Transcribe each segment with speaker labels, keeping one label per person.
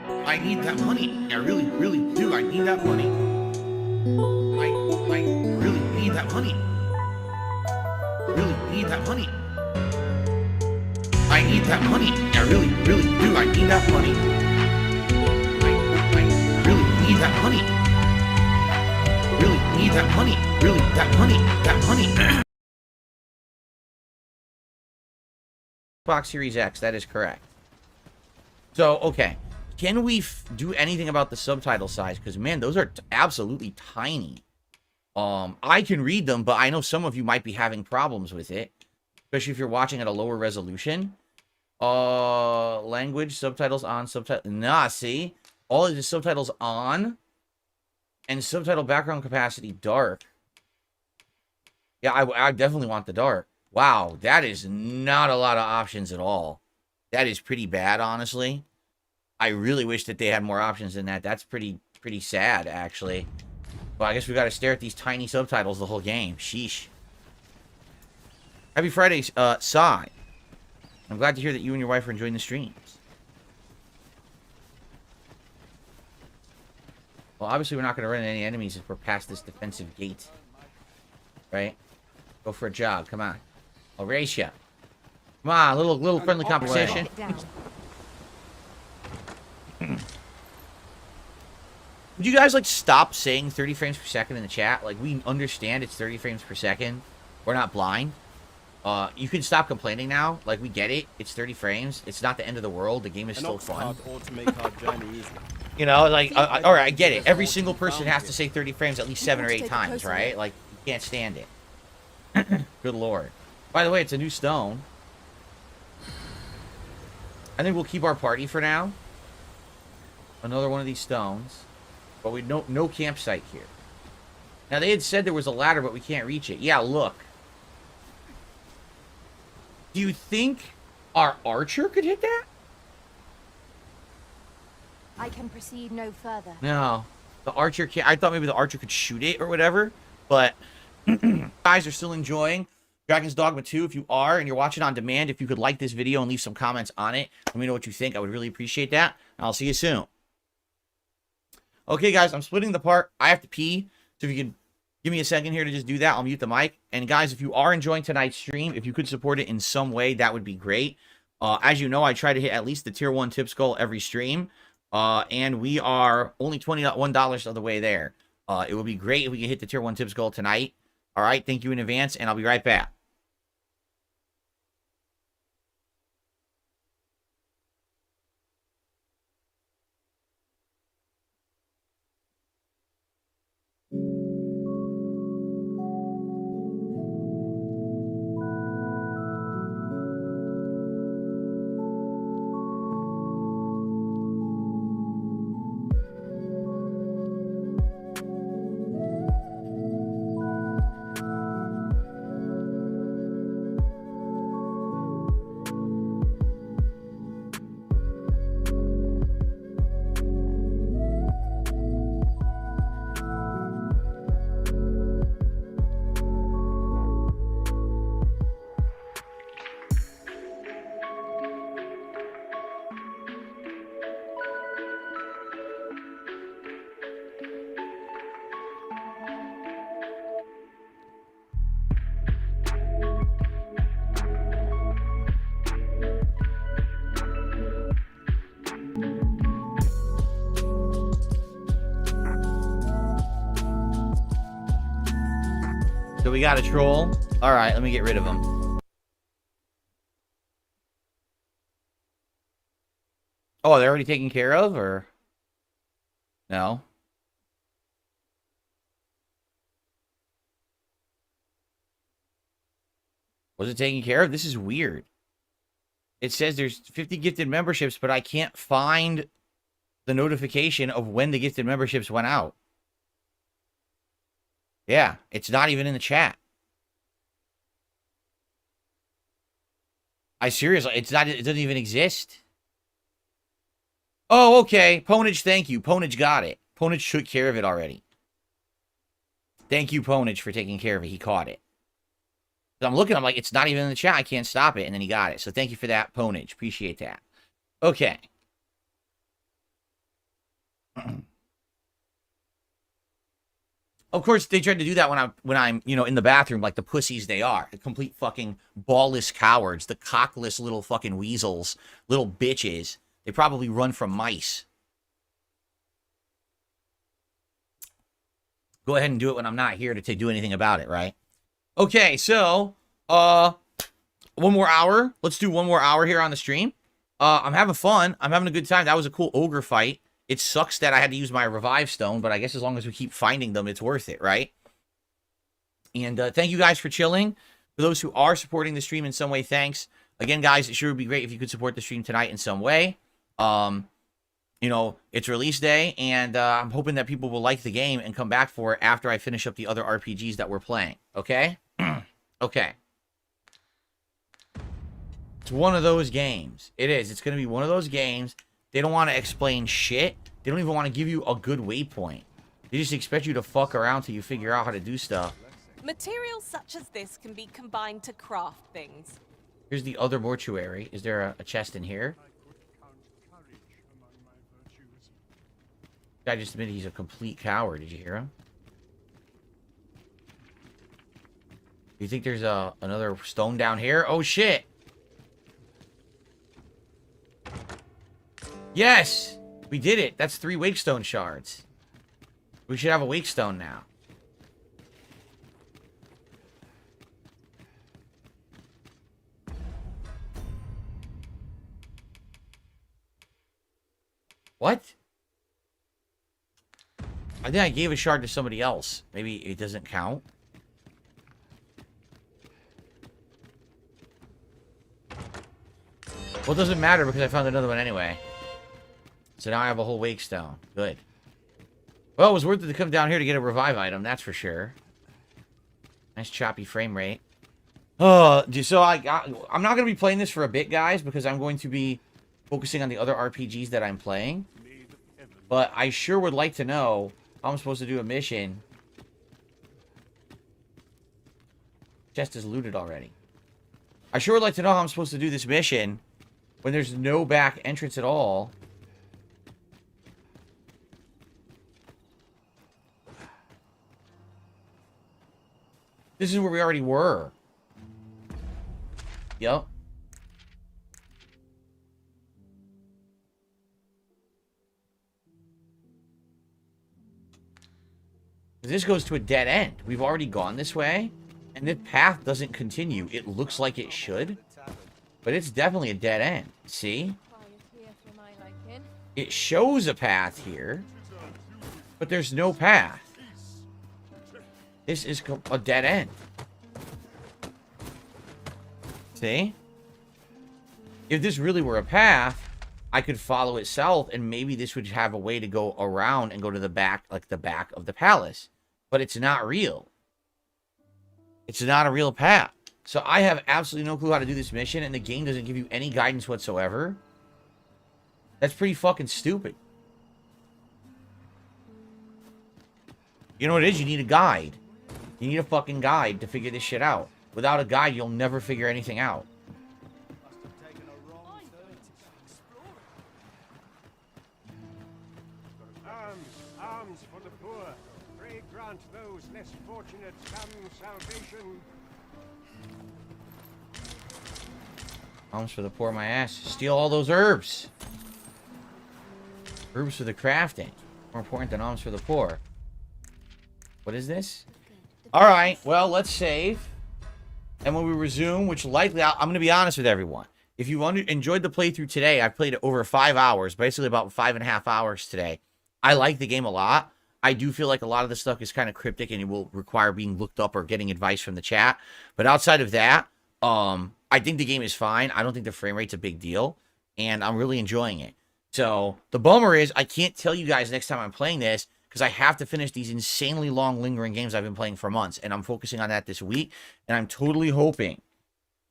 Speaker 1: I need that money. I really, really do. I need that money. I really need that money. Really need that money. I need that money. I really, really do. I need that money. I really need that money. Really need that money. Really, that money. That money. Xbox Series X, that is correct. So, okay. Can we do anything about the subtitle size? Because, man, those are absolutely tiny. I can read them, but I know some of you might be having problems with it. Especially if you're watching at a lower resolution. Language, subtitles on, subtitle. Nah, see? All of the subtitles on. And subtitle background capacity dark. Yeah, I definitely want the dark. Wow, that is not a lot of options at all. That is pretty bad, honestly. I really wish that they had more options than that. That's pretty sad, actually. Well, I guess we got to stare at these tiny subtitles the whole game. Sheesh. Happy Friday, Sai. I'm glad to hear that you and your wife are enjoying the streams. Well, obviously we're not going to run into any enemies if we're past this defensive gate. Right? Go for a jog. Come on. I'll race ya. Come on, little friendly conversation. Would you guys, like, stop saying 30 frames per second in the chat? Like, we understand it's 30 frames per second. We're not blind. You can stop complaining now. Like, we get it. It's 30 frames. It's not the end of the world. The game is still fun. You know, like, all right, I get it. Every single person has to say 30 frames at least 7 or 8 times, right? Like, you can't stand it. Good lord. By the way, it's a new stone. I think we'll keep our party for now. Another one of these stones. But we no campsite here. Now, they had said there was a ladder, but we can't reach it. Yeah, look. Do you think our archer could hit that?
Speaker 2: I can proceed no further.
Speaker 1: No. The archer can't. I thought maybe the archer could shoot it or whatever. But guys are still enjoying Dragon's Dogma 2. If you are and you're watching on demand, if you could like this video and leave some comments on it, let me know what you think. I would really appreciate that. And I'll see you soon. Okay, guys, I'm splitting the part. I have to pee. So if you could give me a second here to just do that, I'll mute the mic. And guys, if you are enjoying tonight's stream, if you could support it in some way, that would be great. As you know, I try to hit at least the tier 1 tips goal every stream. And we are only $21 of the way there. It would be great if we could hit the tier 1 tips goal tonight. All right, thank you in advance, and I'll be right back. So we got a troll. All right, let me get rid of him. Oh, they're already taken care of, or? No. Was it taken care of? This is weird. It says there's 50 gifted memberships, but I can't find the notification of when the gifted memberships went out. Yeah, it's not even in the chat. I seriously, it's not, it doesn't even exist. Oh, okay. Ponage, thank you. Ponage got it. Ponage took care of it already. Thank you, Ponage, for taking care of it. He caught it. I'm looking, I'm like, it's not even in the chat. I can't stop it. And then he got it. So thank you for that, Ponage. Appreciate that. Okay. Of course, they tried to do that when I'm in the bathroom, like the pussies they are, the complete fucking ballless cowards, the cockless little fucking weasels, little bitches. They probably run from mice. Go ahead and do it when I'm not here to do anything about it, right? Okay, so one more hour. Let's do one more hour here on the stream. I'm having fun. I'm having a good time. That was a cool ogre fight. It sucks that I had to use my revive stone, but I guess as long as we keep finding them, it's worth it, right? And thank you guys for chilling. For those who are supporting the stream in some way, thanks. Again, guys, it sure would be great if you could support the stream tonight in some way. It's release day, and I'm hoping that people will like the game and come back for it after I finish up the other RPGs that we're playing, okay? Okay. It's one of those games. It is. It's going to be one of those games. They don't want to explain shit. They don't even want to give you a good waypoint. They just expect you to fuck around till you figure out how to do stuff.
Speaker 3: Materials such as this can be combined to craft things.
Speaker 1: Here's the other mortuary. Is there a chest in here? Guy just admitted he's a complete coward. Did you hear him? Do you think there's another stone down here? Oh, shit. Yes! We did it. That's 3 wakestone shards. We should have a wakestone now. What? I think I gave a shard to somebody else. Maybe it doesn't count. Well, it doesn't matter because I found another one anyway. So now I have a whole wakestone. Good. Well, it was worth it to come down here to get a revive item, that's for sure. Nice choppy frame rate. Oh, so I'm not going to be playing this for a bit, guys, because I'm going to be focusing on the other RPGs that I'm playing. But I sure would like to know how I'm supposed to do a mission. Chest is looted already. I sure would like to know how I'm supposed to do this mission when there's no back entrance at all. This is where we already were. Yep. This goes to a dead end. We've already gone this way, and this path doesn't continue. It looks like it should, but it's definitely a dead end. See? It shows a path here, but there's no path. This is a dead end. See? If this really were a path, I could follow it south, and maybe this would have a way to go around and go to the back, like the back of the palace. But it's not real. It's not a real path. So I have absolutely no clue how to do this mission, and the game doesn't give you any guidance whatsoever. That's pretty fucking stupid. You know what it is? You need a guide. You need a fucking guide to figure this shit out. Without a guide, you'll never figure anything out.
Speaker 4: Arms for the poor. Pray grant those less fortunate some salvation.
Speaker 1: Alms for the poor, my ass. Steal all those herbs. Herbs for the crafting. More important than alms for the poor. What is this? Alright, well, let's save. And when we resume, which likely, I'm going to be honest with everyone. If you enjoyed the playthrough today, I've played it over 5 hours. Basically about 5.5 hours today. I like the game a lot. I do feel like a lot of the stuff is kind of cryptic and it will require being looked up or getting advice from the chat. But outside of that, I think the game is fine. I don't think the frame rate's a big deal. And I'm really enjoying it. So, the bummer is, I can't tell you guys next time I'm playing this, because I have to finish these insanely long, lingering games I've been playing for months. And I'm focusing on that this week. And I'm totally hoping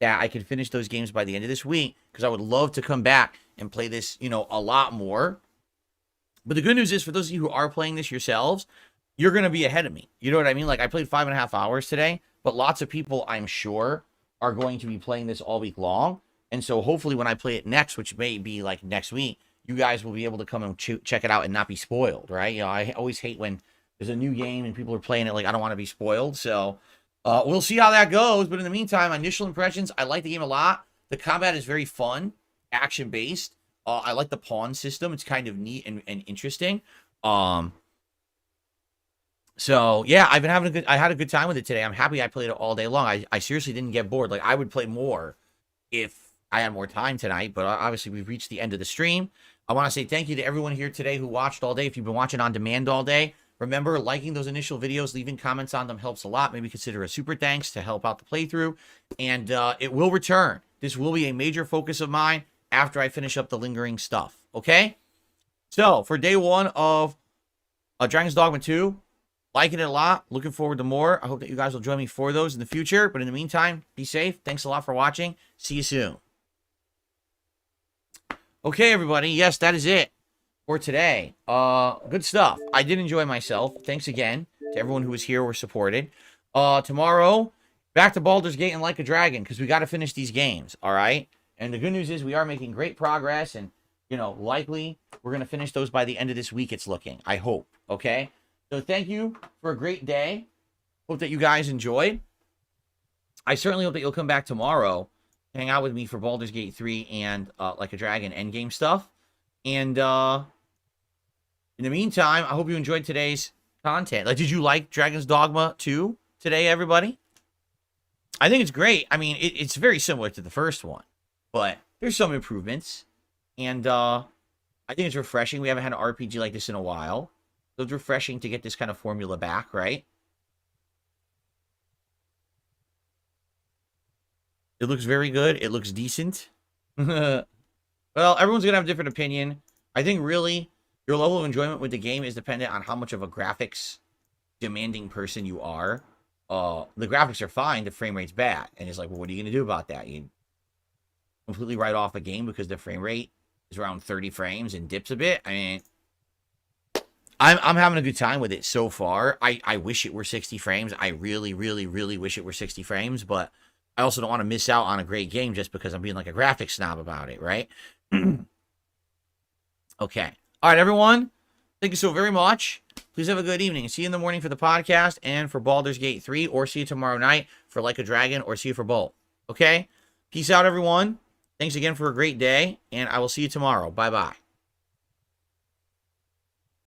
Speaker 1: that I can finish those games by the end of this week, because I would love to come back and play this, you know, a lot more. But the good news is, for those of you who are playing this yourselves, you're going to be ahead of me. You know what I mean? Like, I played 5.5 hours today, but lots of people, I'm sure, are going to be playing this all week long. And so hopefully when I play it next, which may be like next week, you guys will be able to come and check it out and not be spoiled, right? You know, I always hate when there's a new game and people are playing it like I don't want to be spoiled. So we'll see how that goes. But in the meantime, initial impressions, I like the game a lot. The combat is very fun, action-based. I like the pawn system. It's kind of neat and interesting. So yeah, I've been having I had a good time with it today. I'm happy I played it all day long. I seriously didn't get bored. Like, I would play more if I had more time tonight, but obviously we've reached the end of the stream. I want to say thank you to everyone here today who watched all day. If you've been watching on demand all day, remember, liking those initial videos, leaving comments on them helps a lot. Maybe consider a super thanks to help out the playthrough. And it will return. This will be a major focus of mine after I finish up the lingering stuff. Okay? So, for day one of Dragon's Dogma 2, liking it a lot. Looking forward to more. I hope that you guys will join me for those in the future. But in the meantime, be safe. Thanks a lot for watching. See you soon. Okay, everybody. Yes, that is it for today. Good stuff. I did enjoy myself. Thanks again to everyone who was here or supported. Tomorrow, back to Baldur's Gate and Like a Dragon, because we got to finish these games, all right? And the good news is we are making great progress, and, you know, likely we're going to finish those by the end of this week, it's looking. I hope, okay? So thank you for a great day. Hope that you guys enjoyed. I certainly hope that you'll come back tomorrow, hang out with me for Baldur's Gate 3 and Like a Dragon endgame stuff. And in the meantime, I hope you enjoyed today's content. Like, did you like Dragon's Dogma 2 today, everybody? I think it's great. I mean, it's very similar to the first one, but there's some improvements. And I think it's refreshing. We haven't had an RPG like this in a while. So it's refreshing to get this kind of formula back, right? It looks very good. It looks decent. Well, everyone's going to have a different opinion. I think really your level of enjoyment with the game is dependent on how much of a graphics demanding person you are. The graphics are fine. The frame rate's bad. And it's like, well, what are you going to do about that? You completely write off a game because the frame rate is around 30 frames and dips a bit. I mean, I'm having a good time with it so far. I wish it were 60 frames. I really, really, really wish it were 60 frames, but I also don't want to miss out on a great game just because I'm being like a graphics snob about it, right? Okay. All right, everyone. Thank you so very much. Please have a good evening. See you in the morning for the podcast and for Baldur's Gate 3, or see you tomorrow night for Like a Dragon, or see you for both. Okay? Peace out, everyone. Thanks again for a great day, and I will see you tomorrow. Bye-bye.